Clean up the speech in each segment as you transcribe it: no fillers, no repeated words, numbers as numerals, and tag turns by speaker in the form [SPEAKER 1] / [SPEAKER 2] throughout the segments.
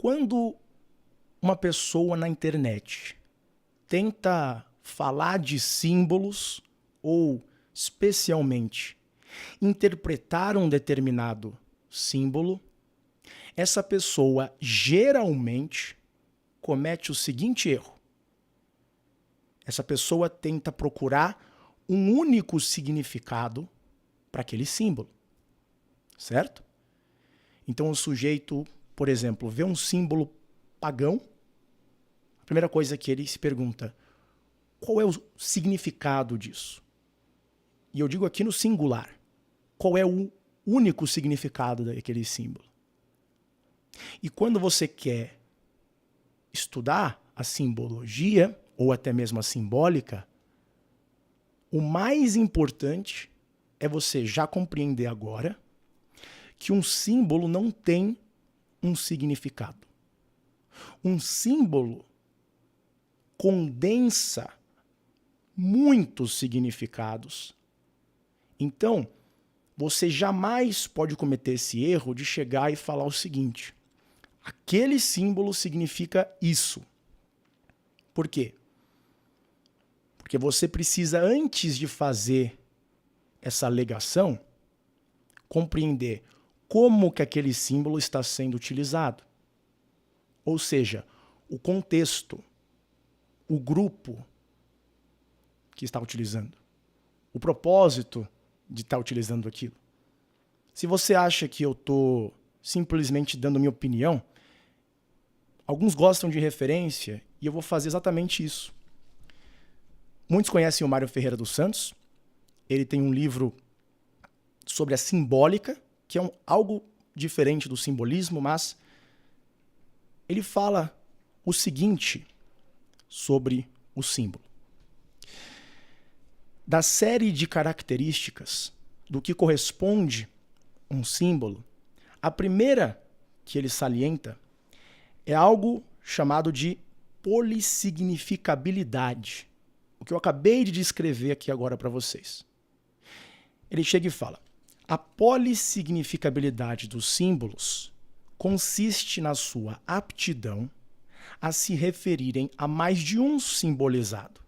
[SPEAKER 1] Quando uma pessoa na internet tenta falar de símbolos ou, especialmente, interpretar um determinado símbolo, essa pessoa geralmente comete o seguinte erro. Essa pessoa tenta procurar um único significado para aquele símbolo, certo? Então o sujeito, por exemplo, vê um símbolo pagão, a primeira coisa que ele se pergunta, qual é o significado disso? E eu digo aqui no singular, qual é o único significado daquele símbolo? E quando você quer estudar a simbologia, ou até mesmo a simbólica, o mais importante é você já compreender agora que um símbolo não tem um significado. Um símbolo condensa muitos significados. Então, você jamais pode cometer esse erro de chegar e falar o seguinte: aquele símbolo significa isso. Por quê? Porque você precisa, antes de fazer essa alegação, compreender como que aquele símbolo está sendo utilizado. Ou seja, o contexto, o grupo que está utilizando, o propósito de estar utilizando aquilo. Se você acha que eu estou simplesmente dando minha opinião, alguns gostam de referência e eu vou fazer exatamente isso. Muitos conhecem o Mário Ferreira dos Santos. Ele tem um livro sobre a simbólica, que é algo diferente do simbolismo, mas ele fala o seguinte sobre o símbolo. Da série de características do que corresponde um símbolo, a primeira que ele salienta é algo chamado de polissignificabilidade. O que eu acabei de descrever aqui agora para vocês. Ele chega e fala: a polissignificabilidade dos símbolos consiste na sua aptidão a se referirem a mais de um simbolizado.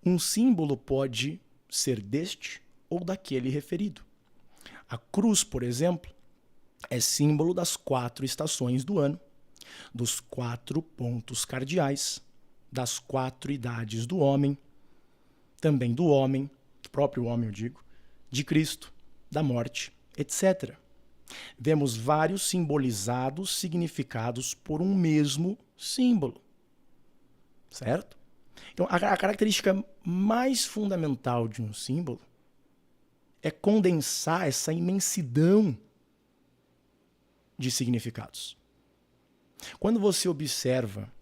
[SPEAKER 1] Um símbolo pode ser deste ou daquele referido. A cruz, por exemplo, é símbolo das 4 estações do ano, dos 4 pontos cardeais, das 4 idades do homem, também do homem, próprio homem eu digo, de Cristo, da morte, etc. Vemos vários simbolizados significados por um mesmo símbolo, certo? Então, a característica mais fundamental de um símbolo é condensar essa imensidão de significados. Quando você observa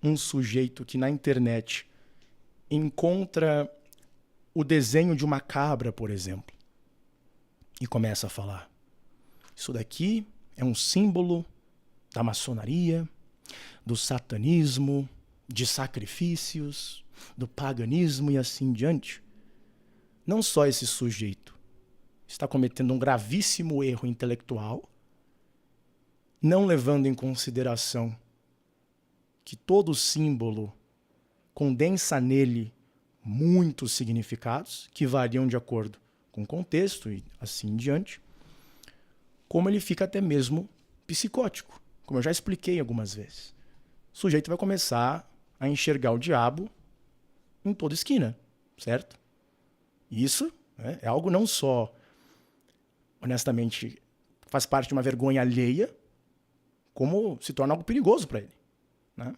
[SPEAKER 1] um sujeito que na internet encontra o desenho de uma cabra, por exemplo, e começa a falar: isso daqui é um símbolo da maçonaria, do satanismo, de sacrifícios, do paganismo e assim diante. Não só esse sujeito está cometendo um gravíssimo erro intelectual, não levando em consideração que todo símbolo condensa nele muitos significados que variam de acordo com o contexto e assim em diante, como ele fica até mesmo psicótico, como eu já expliquei algumas vezes. O sujeito vai começar a enxergar o diabo em toda esquina, certo? Isso, né, é algo não só, honestamente, faz parte de uma vergonha alheia, como se torna algo perigoso para ele, né?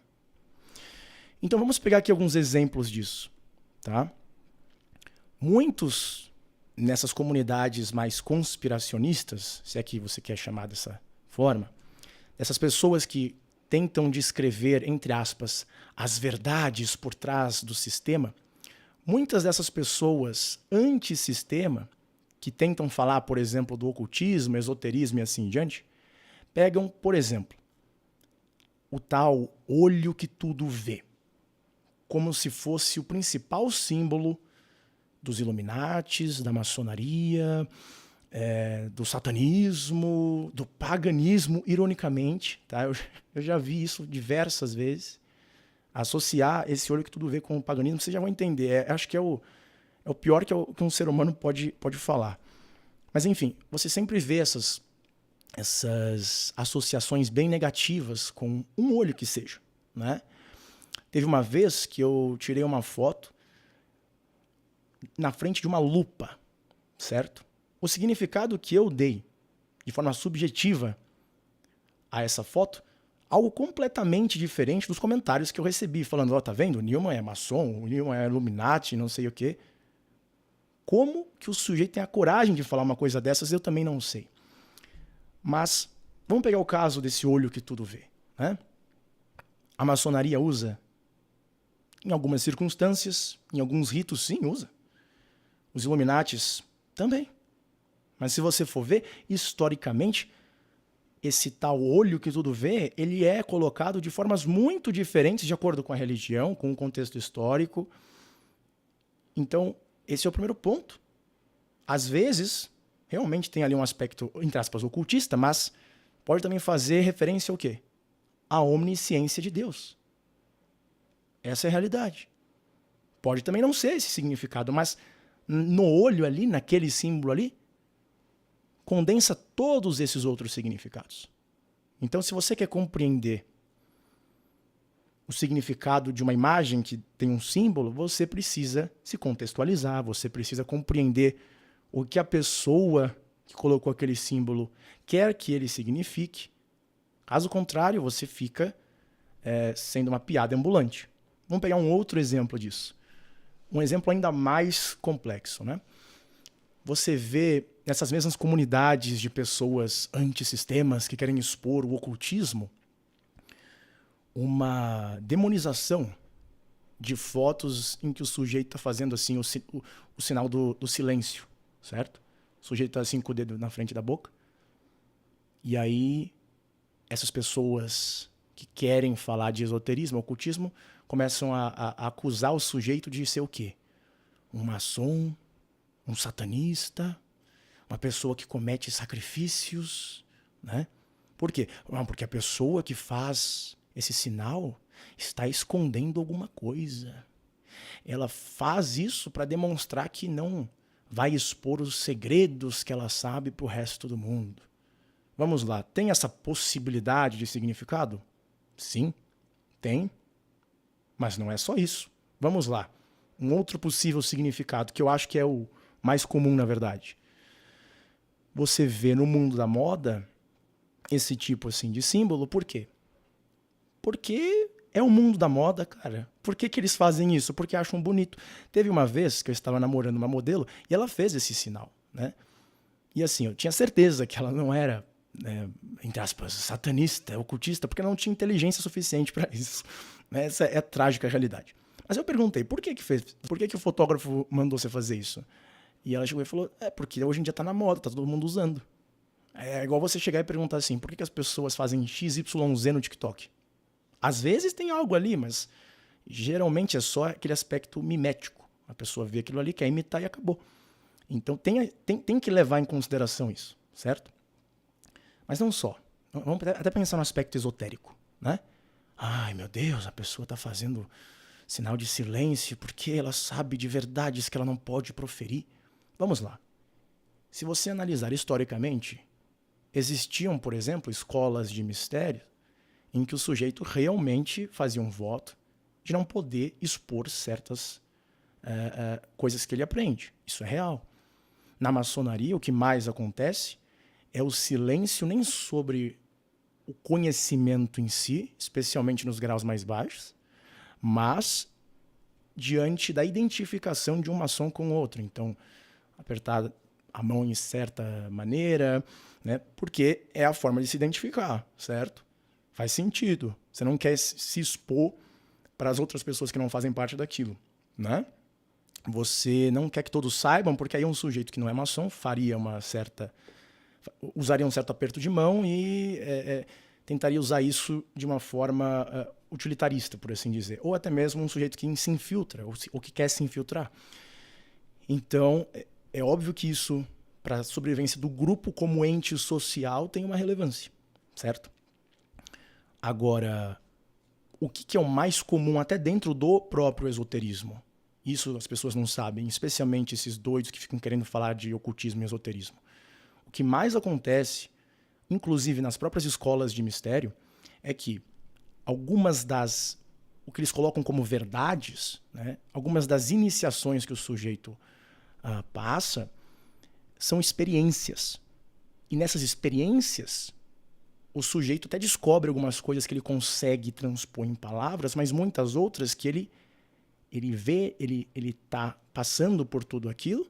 [SPEAKER 1] Então vamos pegar aqui alguns exemplos disso, tá? Muitos nessas comunidades mais conspiracionistas, se é que você quer chamar dessa forma, essas pessoas que tentam descrever, entre aspas, as verdades por trás do sistema, muitas dessas pessoas antissistema, que tentam falar, por exemplo, do ocultismo, esoterismo e assim em diante, pegam, por exemplo, o tal olho que tudo vê, como se fosse o principal símbolo dos Illuminatis, da maçonaria do satanismo, do paganismo, ironicamente, tá? Eu já vi isso diversas vezes. Associar esse olho que tudo vê com o paganismo, vocês já vão entender. Acho que é o pior que um ser humano pode falar. Mas enfim, você sempre vê essas associações bem negativas com um olho que seja, né? Teve uma vez que eu tirei uma foto na frente de uma lupa, certo? O significado que eu dei, de forma subjetiva, a essa foto, algo completamente diferente dos comentários que eu recebi, falando, ó, tá vendo? O Newman é maçom, o Newman é Illuminati, não sei o quê. Como que o sujeito tem a coragem de falar uma coisa dessas, eu também não sei. Mas, vamos pegar o caso desse olho que tudo vê, né? A maçonaria usa, em algumas circunstâncias, em alguns ritos, sim, usa. Os Illuminatis também. Mas se você for ver, historicamente, esse tal olho que tudo vê, ele é colocado de formas muito diferentes de acordo com a religião, com o contexto histórico. Então, esse é o primeiro ponto. Às vezes, realmente tem ali um aspecto, entre aspas, ocultista, mas pode também fazer referência ao quê? À omnisciência de Deus. Essa é a realidade. Pode também não ser esse significado, mas no olho ali, naquele símbolo ali, condensa todos esses outros significados. Então, se você quer compreender o significado de uma imagem que tem um símbolo, você precisa se contextualizar, você precisa compreender o que a pessoa que colocou aquele símbolo quer que ele signifique. Caso contrário, você fica sendo uma piada ambulante. Vamos pegar um outro exemplo disso. Um exemplo ainda mais complexo, né? Você vê nessas mesmas comunidades de pessoas antisistemas que querem expor o ocultismo uma demonização de fotos em que o sujeito está fazendo assim o sinal do silêncio, certo? O sujeito está assim com o dedo na frente da boca. E aí essas pessoas que querem falar de esoterismo, ocultismo, começam a acusar o sujeito de ser o quê? Um maçom, um satanista, uma pessoa que comete sacrifícios, né? Por quê? Não, porque a pessoa que faz esse sinal está escondendo alguma coisa. Ela faz isso para demonstrar que não vai expor os segredos que ela sabe para o resto do mundo. Vamos lá, tem essa possibilidade de significado? Sim, tem. Mas não é só isso. Vamos lá. Um outro possível significado, que eu acho que é o mais comum, na verdade. Você vê no mundo da moda esse tipo assim de símbolo, por quê? Porque é o mundo da moda, cara. Por que eles fazem isso? Porque acham bonito. Teve uma vez que eu estava namorando uma modelo e ela fez esse sinal, né? E assim, eu tinha certeza que ela não era, entre aspas, satanista, ocultista, porque ela não tinha inteligência suficiente para isso. Essa é a trágica realidade. Mas eu perguntei, por que fez? Por que o fotógrafo mandou você fazer isso? E ela chegou e falou, porque hoje em dia tá na moda, tá todo mundo usando. É igual você chegar e perguntar assim, por que as pessoas fazem XYZ no TikTok? Às vezes tem algo ali, mas geralmente é só aquele aspecto mimético. A pessoa vê aquilo ali, quer imitar e acabou. Então tem que levar em consideração isso, certo? Mas não só. Vamos até pensar no aspecto esotérico, né? Ai, meu Deus, a pessoa está fazendo sinal de silêncio porque ela sabe de verdades que ela não pode proferir. Vamos lá. Se você analisar historicamente, existiam, por exemplo, escolas de mistério em que o sujeito realmente fazia um voto de não poder expor certas coisas que ele aprende. Isso é real. Na maçonaria, o que mais acontece é o silêncio nem sobre o conhecimento em si, especialmente nos graus mais baixos, mas diante da identificação de um maçom com o outro. Então, apertar a mão em certa maneira, né? Porque é a forma de se identificar, certo? Faz sentido. Você não quer se expor para as outras pessoas que não fazem parte daquilo, né? Você não quer que todos saibam, porque aí um sujeito que não é maçom usaria um certo aperto de mão e tentaria usar isso de uma forma utilitarista, por assim dizer. Ou até mesmo um sujeito que se infiltra, ou que quer se infiltrar. Então, é óbvio que isso, para a sobrevivência do grupo como ente social tem uma relevância, certo? Agora, o que é o mais comum até dentro do próprio esoterismo? Isso as pessoas não sabem, especialmente esses doidos que ficam querendo falar de ocultismo e esoterismo. O que mais acontece, inclusive nas próprias escolas de mistério, é que algumas das, o que eles colocam como verdades, né, algumas das iniciações que o sujeito passa, são experiências. E nessas experiências, o sujeito até descobre algumas coisas que ele consegue transpor em palavras, mas muitas outras que ele vê, ele tá passando por tudo aquilo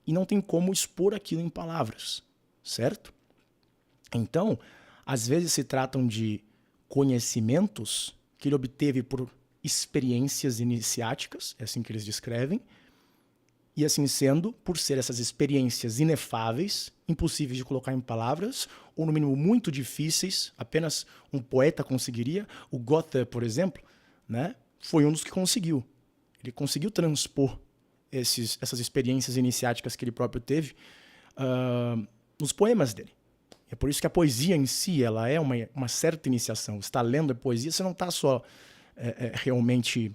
[SPEAKER 1] e não tem como expor aquilo em palavras, certo? Então, às vezes se tratam de conhecimentos que ele obteve por experiências iniciáticas, é assim que eles descrevem, e assim sendo, por ser essas experiências inefáveis, impossíveis de colocar em palavras, ou no mínimo muito difíceis, apenas um poeta conseguiria. O Goethe, por exemplo, né, foi um dos que conseguiu. Ele conseguiu transpor essas experiências iniciáticas que ele próprio teve nos poemas dele. É por isso que a poesia em si ela é uma certa iniciação. Você está lendo a poesia, você não está só realmente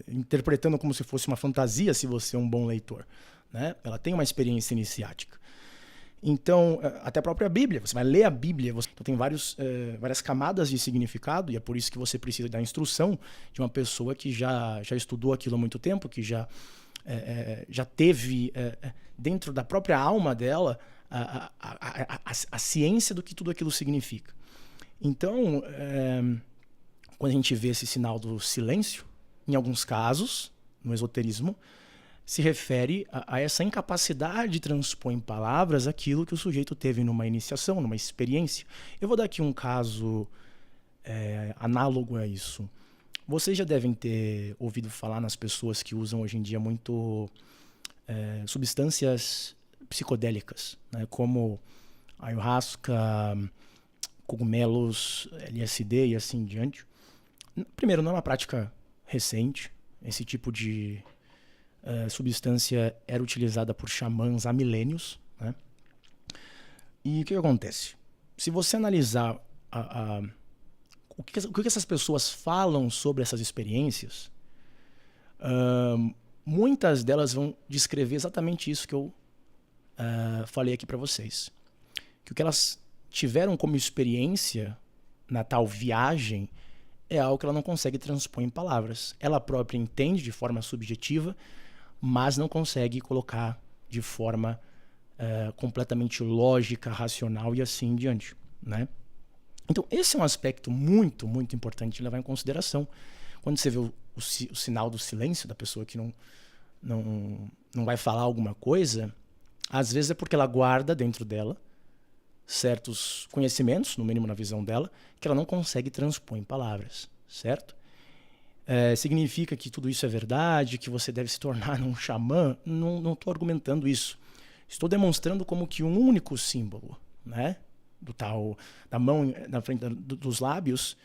[SPEAKER 1] interpretando como se fosse uma fantasia, se você é um bom leitor, né? Ela tem uma experiência iniciática. Então, até a própria Bíblia, você vai ler a Bíblia, então tem várias camadas de significado, e é por isso que você precisa da instrução de uma pessoa que já estudou aquilo há muito tempo, que já teve dentro da própria alma dela a ciência do que tudo aquilo significa. Então, quando a gente vê esse sinal do silêncio, em alguns casos, no esoterismo, se refere a essa incapacidade de transpor em palavras aquilo que o sujeito teve numa iniciação, numa experiência. Eu vou dar aqui um caso análogo a isso. Vocês já devem ter ouvido falar nas pessoas que usam hoje em dia muito substâncias psicodélicas, né, como ayahuasca, cogumelos, LSD e assim em diante. Primeiro, não é uma prática recente. Esse tipo de substância era utilizada por xamãs há milênios, né? E o que acontece? Se você analisar o que essas pessoas falam sobre essas experiências, muitas delas vão descrever exatamente isso que eu falei aqui para vocês. Que o que elas tiveram como experiência na tal viagem é algo que ela não consegue transpor em palavras. Ela própria entende de forma subjetiva, mas não consegue colocar de forma completamente lógica, racional e assim em diante, né? Então, esse é um aspecto muito, muito importante de levar em consideração. Quando você vê o sinal do silêncio da pessoa que não vai falar alguma coisa, às vezes é porque ela guarda dentro dela certos conhecimentos, no mínimo na visão dela, que ela não consegue transpor em palavras, certo? Significa que tudo isso é verdade, que você deve se tornar um xamã? Não estou argumentando isso. Estou demonstrando como que um único símbolo, né, da mão na frente dos lábios,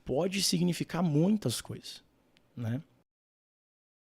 [SPEAKER 1] pode significar muitas coisas, né?